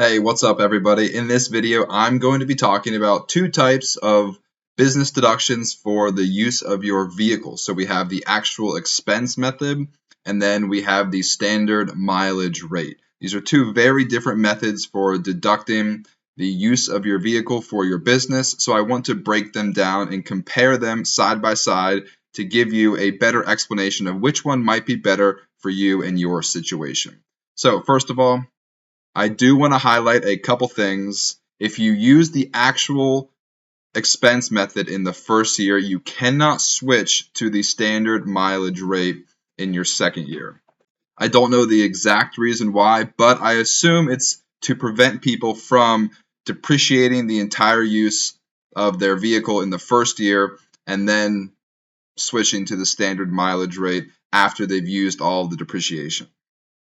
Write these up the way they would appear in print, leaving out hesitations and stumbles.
Hey, what's up everybody? In this video, I'm going to be talking about two types of business deductions for the use of your vehicle. So we have the actual expense method, and then we have the standard mileage rate. These are two very different methods for deducting the use of your vehicle for your business. So I want to break them down and compare them side by side to give you a better explanation of which one might be better for you and your situation. So first of all, I do want to highlight a couple things. If you use the actual expense method in the first year, you cannot switch to the standard mileage rate in your second year. I don't know the exact reason why, but I assume it's to prevent people from depreciating the entire use of their vehicle in the first year and then switching to the standard mileage rate after they've used all of the depreciation.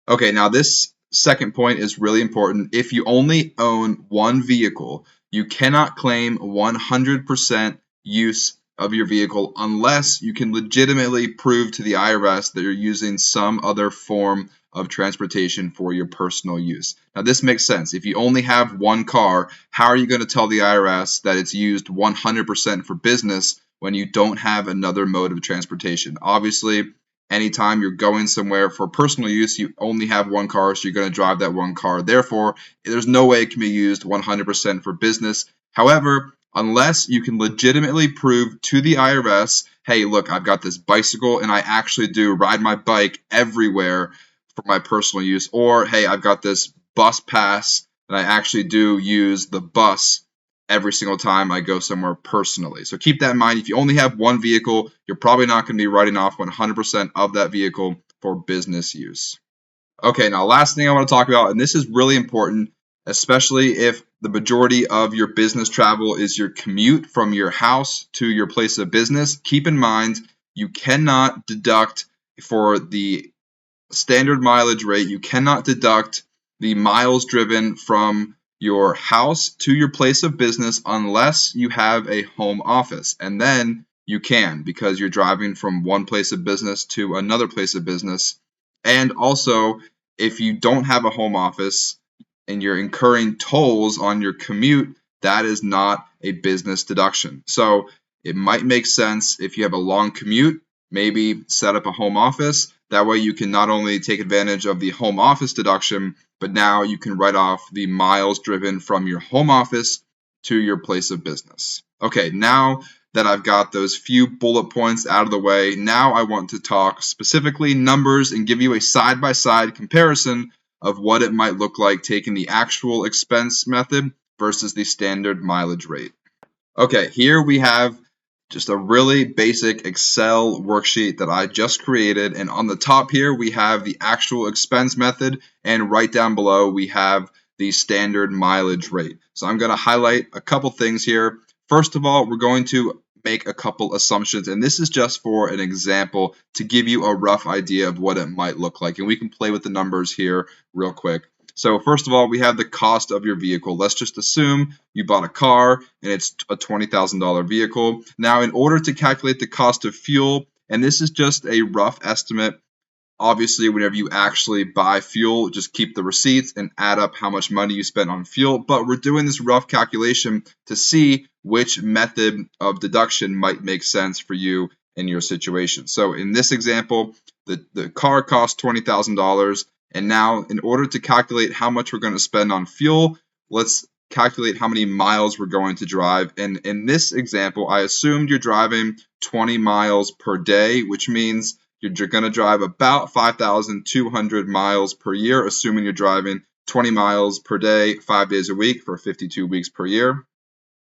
Okay, now this second point is really important. If you only own one vehicle, you cannot claim 100% use of your vehicle unless you can legitimately prove to the IRS that you're using some other form of transportation for your personal use. Now, this makes sense. If you only have one car, how are you going to tell the IRS that it's used 100% for business when you don't have another mode of transportation? Obviously, anytime you're going somewhere for personal use, you only have one car, so you're going to drive that one car. Therefore, there's no way it can be used 100% for business. However, unless you can legitimately prove to the IRS, hey, look, I've got this bicycle and I actually do ride my bike everywhere for my personal use, or hey, I've got this bus pass and I actually do use the bus every single time I go somewhere personally. So keep that in mind. If you only have one vehicle, you're probably not going to be writing off 100% of that vehicle for business use. Okay, now last thing I want to talk about, and this is really important, especially if the majority of your business travel is your commute from your house to your place of business. Keep in mind, you cannot deduct for the standard mileage rate, you cannot deduct the miles driven from your house to your place of business unless you have a home office. And then you can, because you're driving from one place of business to another place of business. And also, if you don't have a home office and you're incurring tolls on your commute, that is not a business deduction. So it might make sense if you have a long commute, maybe set up a home office. That way you can not only take advantage of the home office deduction, but now you can write off the miles driven from your home office to your place of business. Okay, now that I've got those few bullet points out of the way, now I want to talk specifically numbers and give you a side-by-side comparison of what it might look like taking the actual expense method versus the standard mileage rate. Okay, here we have just a really basic Excel worksheet that I just created, and on the top here we have the actual expense method, and right down below we have the standard mileage rate. So I'm going to highlight a couple things here. First of all, we're going to make a couple assumptions, and this is just for an example to give you a rough idea of what it might look like, and we can play with the numbers here real quick. So first of all, we have the cost of your vehicle. Let's just assume you bought a car and it's a $20,000 vehicle. Now, in order to calculate the cost of fuel, and this is just a rough estimate, obviously, whenever you actually buy fuel, just keep the receipts and add up how much money you spent on fuel. But we're doing this rough calculation to see which method of deduction might make sense for you in your situation. So in this example, the car costs $20,000. And now, in order to calculate how much we're going to spend on fuel, let's calculate how many miles we're going to drive. And in this example, I assumed you're driving 20 miles per day, which means you're going to drive about 5,200 miles per year, assuming you're driving 20 miles per day, 5 days a week for 52 weeks per year.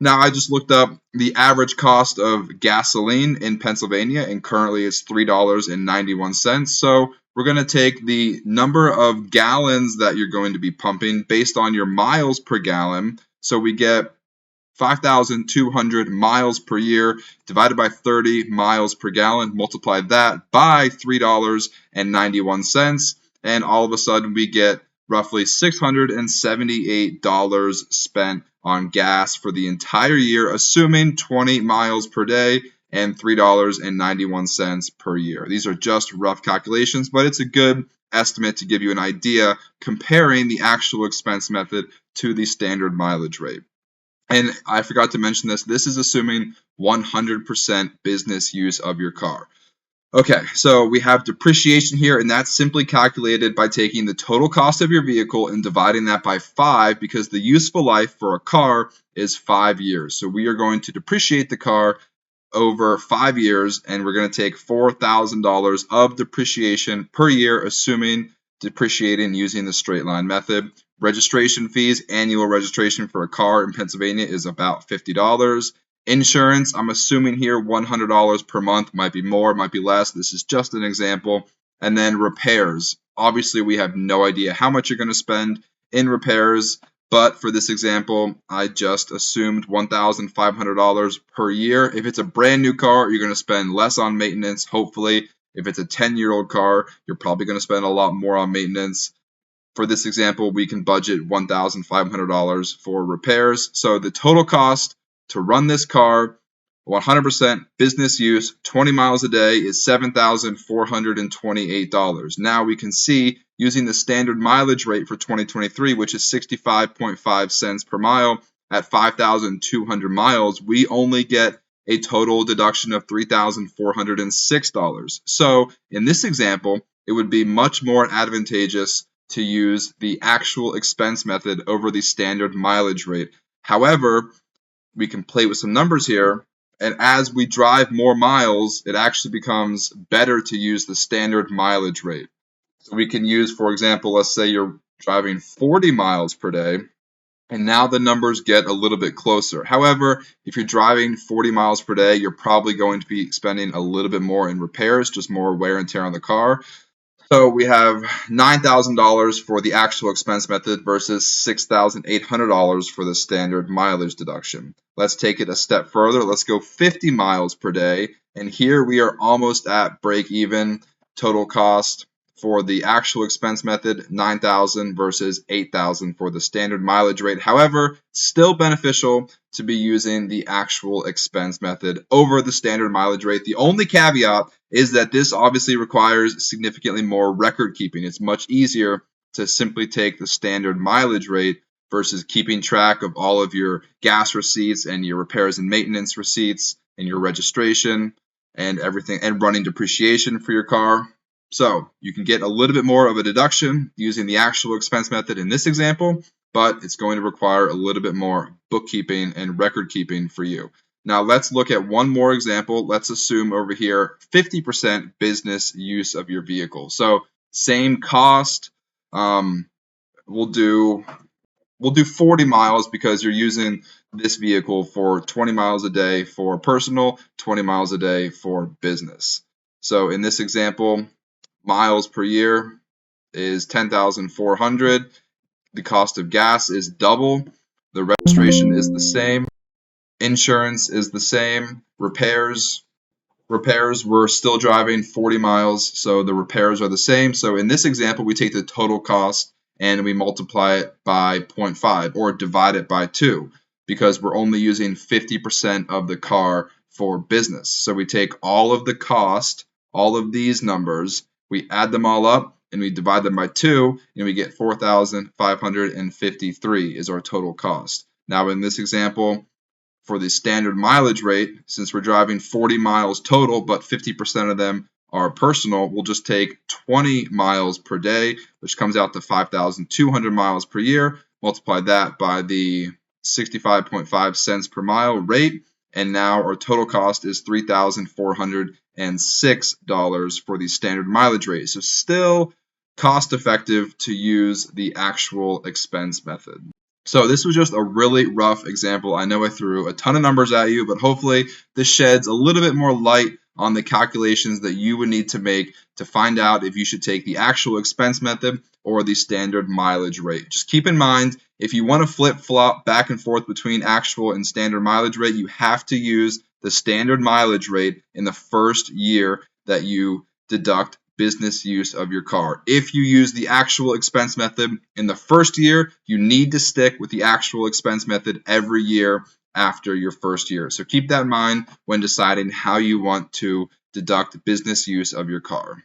Now, I just looked up the average cost of gasoline in Pennsylvania, and currently it's $3.91. So we're going to take the number of gallons that you're going to be pumping based on your miles per gallon. So we get 5,200 miles per year divided by 30 miles per gallon. Multiply that by $3.91. And all of a sudden we get roughly $678 spent on gas for the entire year, assuming 20 miles per day and $3.91 per year. These are just rough calculations, but it's a good estimate to give you an idea comparing the actual expense method to the standard mileage rate. And I forgot to mention this is assuming 100% business use of your car. Okay, so we have depreciation here, and that's simply calculated by taking the total cost of your vehicle and dividing that by 5, because the useful life for a car is 5 years. So we are going to depreciate the car over 5 years, and we're going to take $4,000 of depreciation per year, assuming depreciating using the straight line method. Registration fees, annual registration for a car in Pennsylvania is about $50. Insurance, I'm assuming here $100 per month, might be more, might be less. This is just an example. And then repairs. Obviously, we have no idea how much you're going to spend in repairs, but for this example, I just assumed $1,500 per year. If it's a brand new car, you're going to spend less on maintenance, hopefully. If it's a 10-year-old car, you're probably going to spend a lot more on maintenance. For this example, we can budget $1,500 for repairs. So the total cost to run this car, 100% business use, 20 miles a day, is $7,428. Now we can see, using the standard mileage rate for 2023, which is 65.5 cents per mile at 5,200 miles, we only get a total deduction of $3,406. So in this example, it would be much more advantageous to use the actual expense method over the standard mileage rate. However, we can play with some numbers here, and as we drive more miles, it actually becomes better to use the standard mileage rate. So we can use, for example, let's say you're driving 40 miles per day, and now the numbers get a little bit closer. However, if you're driving 40 miles per day, you're probably going to be spending a little bit more in repairs, just more wear and tear on the car. So we have $9,000 for the actual expense method versus $6,800 for the standard mileage deduction. Let's take it a step further. Let's go 50 miles per day. And here we are almost at break even. Total cost for the actual expense method, $9,000 versus $8,000 for the standard mileage rate. However, still beneficial to be using the actual expense method over the standard mileage rate. The only caveat is that this obviously requires significantly more record keeping. It's much easier to simply take the standard mileage rate versus keeping track of all of your gas receipts and your repairs and maintenance receipts and your registration and everything, and running depreciation for your car. So you can get a little bit more of a deduction using the actual expense method in this example, but it's going to require a little bit more bookkeeping and record keeping for you. Now let's look at one more example. Let's assume over here 50% business use of your vehicle. So same cost. We'll do 40 miles because you're using this vehicle for 20 miles a day for personal, 20 miles a day for business. So in this example, miles per year is 10,400. The cost of gas is double. The registration is the same. Insurance is the same. Repairs, we're still driving 40 miles, so the repairs are the same. So in this example, we take the total cost and we multiply it by 0.5 or divide it by 2 because we're only using 50% of the car for business. So we take all of the cost, all of these numbers, we add them all up and we divide them by 2 and we get 4,553 is our total cost. Now in this example, for the standard mileage rate, since we're driving 40 miles total, but 50% of them are personal, we'll just take 20 miles per day, which comes out to 5,200 miles per year. Multiply that by the 65.5 cents per mile rate, and now our total cost is $3,406 for the standard mileage rate. So still cost effective to use the actual expense method. So this was just a really rough example. I know I threw a ton of numbers at you, but hopefully this sheds a little bit more light on the calculations that you would need to make to find out if you should take the actual expense method or the standard mileage rate. Just keep in mind, if you want to flip-flop back and forth between actual and standard mileage rate, you have to use the standard mileage rate in the first year that you deduct business use of your car. If you use the actual expense method in the first year, you need to stick with the actual expense method every year after your first year. So keep that in mind when deciding how you want to deduct business use of your car.